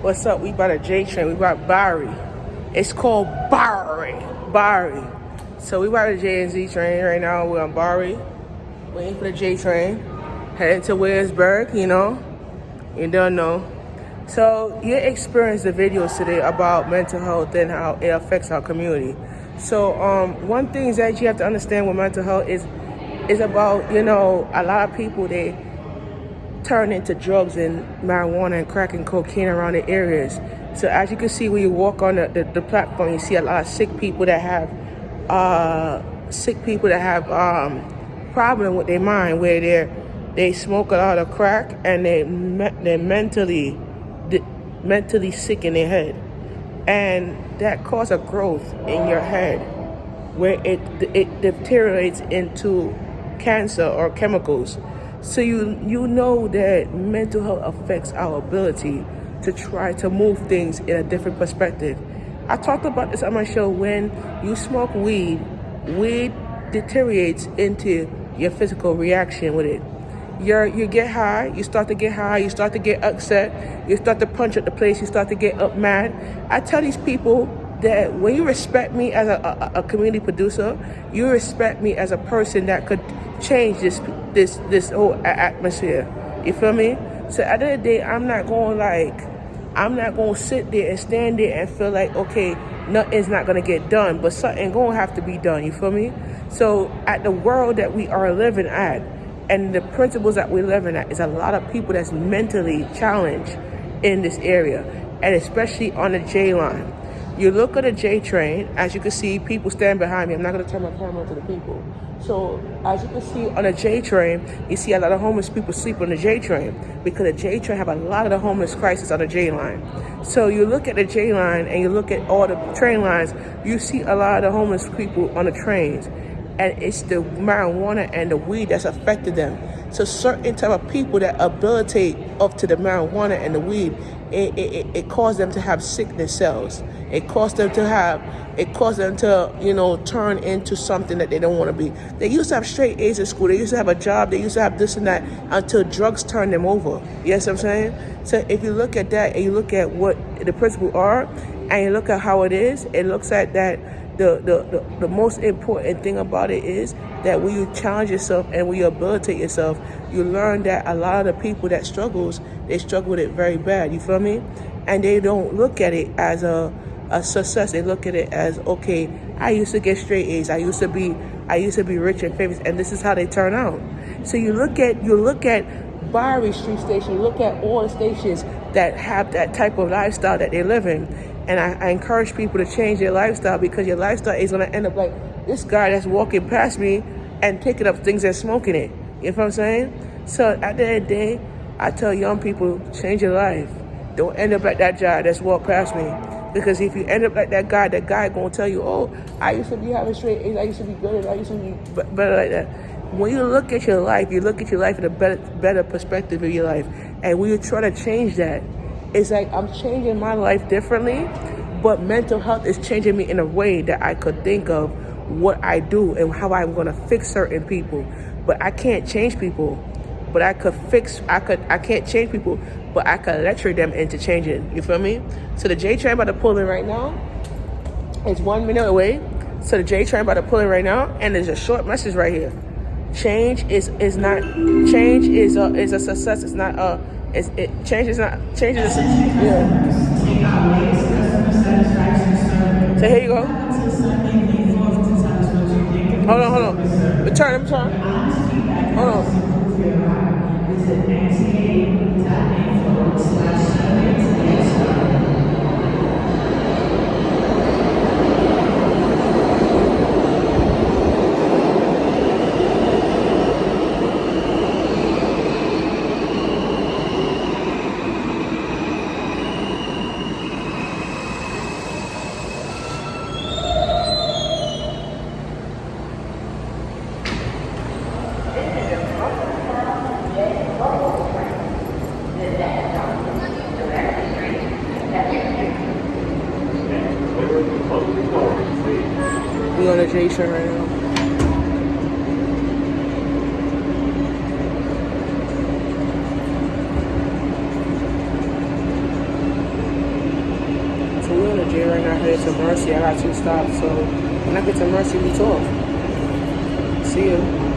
What's up? We bought a J train. We bought Barry. It's called Barry. So we bought a J and Z train right now. We're on Barry, waiting for the J train, heading to Williamsburg. You don't know. So you experienced the videos today about mental health and how it affects our community. So one thing that you have to understand with mental health is about a lot of people, they turn into drugs and marijuana and crack and cocaine around the areas. So as you can see when you walk on the platform, you see a lot of sick people that have problem with their mind, where they smoke a lot of crack and they're mentally sick in their head, and that causes a growth in your head where it deteriorates into cancer or chemicals. So you know that mental health affects our ability to try to move things in a different perspective. I talked about this on my show. When you smoke weed deteriorates into your physical reaction with it. You get high, you start to get upset, you start to punch at the place, you start to get up mad. I tell these people that when you respect me as a community producer, you respect me as a person that could change this whole atmosphere. You feel me? So at the end of the day, I'm not going to sit there and stand there and feel like, okay, nothing's not going to get done, but something going to have to be done. You feel me? So at the world that we are living at and the principles that we're living at is a lot of people that's mentally challenged in this area, and especially on the J line. You look at the J train, as you can see, people stand behind me. I'm not going to turn my camera to the people. So as you can see on the J train, you see a lot of homeless people sleep on the J train because the J train have a lot of the homeless crisis on the J line. So you look at the J line and you look at all the train lines, you see a lot of the homeless people on the trains. And it's the marijuana and the weed that's affected them. So certain type of people that abilitate up to the marijuana and the weed, it causes them to have sickness cells. It causes them to turn into something that they don't want to be. They used to have straight A's in school. They used to have a job. They used to have this and that until drugs turned them over. You know what I'm saying? So if you look at that and you look at what the principles are and you look at how it is, it looks at that the most important thing about it is that when you challenge yourself and when you rehabilitate yourself, you learn that a lot of the people that they struggle with it very bad. You feel me? And they don't look at it as a success. They look at it as, okay, I used to get straight A's. I used to be rich and famous, and this is how they turn out. So you look at Bowery Street Station, you look at all the stations that have that type of lifestyle that they live in. And I encourage people to change their lifestyle, because your lifestyle is going to end up like this guy that's walking past me and picking up things and smoking it. You know what I'm saying? So at the end of the day, I tell young people, change your life. Don't end up like that guy that's walked past me. Because if you end up like that guy going to tell you, oh, I used to be having straight A's, I used to be good, I used to be better like that. When you look at your life, in a better perspective of your life. And when you try to change that, it's like I'm changing my life differently, but mental health is changing me in a way that I could think of what I do and how I'm going to fix certain people. But I can't change people, but I can't change people, but I could lecture them into changing. You feel me? So the J train about to pull in right now. It's 1 minute away. So the J train about to pull in right now, and there's a short message right here. Change is a success. It's not a change is a yeah. So here you go. Hold on. Return. Hold on. We on a J train right now. J right now, headed to Mercy. I got 2 stops, so when I get to Mercy, we talk. See you.